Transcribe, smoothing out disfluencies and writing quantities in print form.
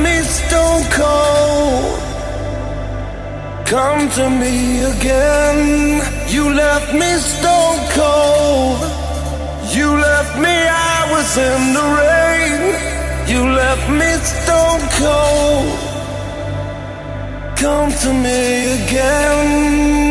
me stone cold. Come to me again. You left me stone cold. You left me, I was in the rain. You left me stone cold. Come to me again.